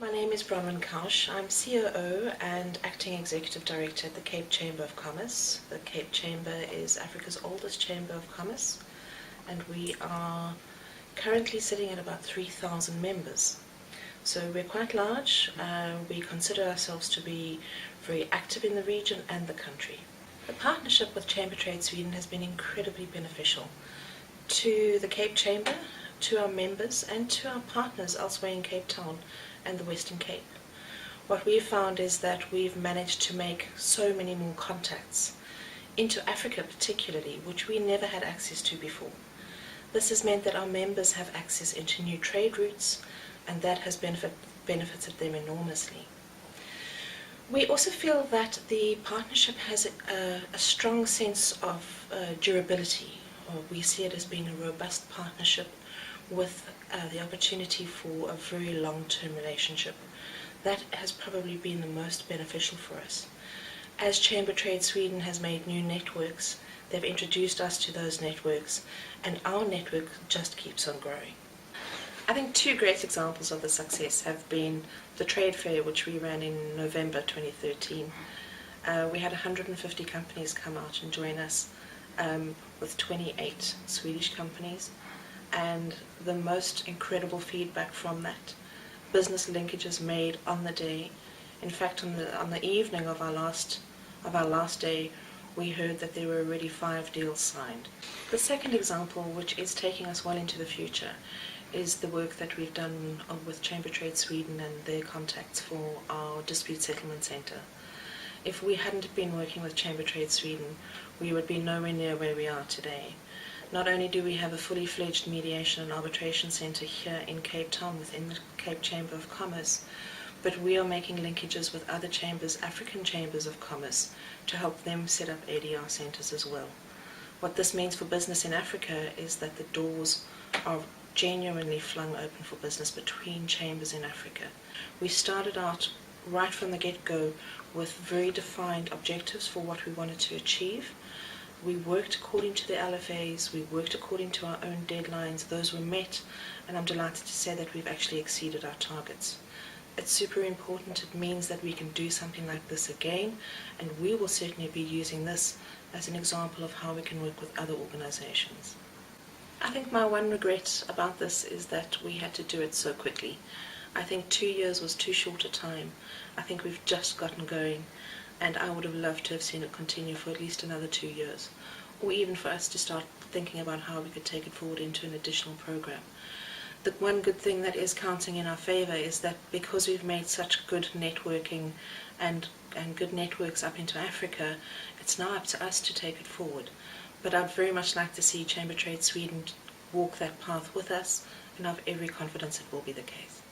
My name is Bronwen Kausch. I'm COO and Acting Executive Director at the Cape Chamber of Commerce. The Cape Chamber is Africa's oldest chamber of commerce, and we are currently sitting at about 3,000 members. So we're quite large. We consider ourselves to be very active in the region and the country. The partnership with Chamber Trade Sweden has been incredibly beneficial to the Cape Chamber, to our members, and to our partners elsewhere in Cape Town and the Western Cape. What we've found is that we've managed to make so many more contacts into Africa particularly, which we never had access to before. This has meant that our members have access into new trade routes, and that has benefited them enormously. We also feel that the partnership has a strong sense of durability. We see it as being a robust partnership with the opportunity for a very long-term relationship. That has probably been the most beneficial for us. As Chamber Trade Sweden has made new networks, they've introduced us to those networks, and our network just keeps on growing. I think two great examples of the success have been the trade fair, which we ran in November 2013. We had 150 companies come out and join us, with 28 Swedish companies, and the most incredible feedback from that. Business linkages made on the day. In fact, on the evening of our last day, we heard that there were already 5 deals signed. The second example, which is taking us well into the future, is the work that we've done with Chamber Trade Sweden and their contacts for our dispute settlement centre. If we hadn't been working with Chamber Trade Sweden, we would be nowhere near where we are today. Not only do we have a fully fledged mediation and arbitration centre here in Cape Town within the Cape Chamber of Commerce, but we are making linkages with other chambers, African chambers of commerce, to help them set up ADR centres as well. What this means for business in Africa is that the doors are genuinely flung open for business between chambers in Africa. We started out right from the get-go with very defined objectives for what we wanted to achieve. We worked according to the LFAs, we worked according to our own deadlines. Those were met, and I'm delighted to say that we've actually exceeded our targets. It's super important. It means that we can do something like this again, and we will certainly be using this as an example of how we can work with other organizations. I think my one regret about this is that we had to do it so quickly. I think 2 years was too short a time. I think we've just gotten going, and I would have loved to have seen it continue for at least another 2 years, or even for us to start thinking about how we could take it forward into an additional program. The one good thing that is counting in our favour is that because we've made such good networking and good networks up into Africa, it's now up to us to take it forward. But I'd very much like to see Chamber Trade Sweden walk that path with us, and I have every confidence it will be the case.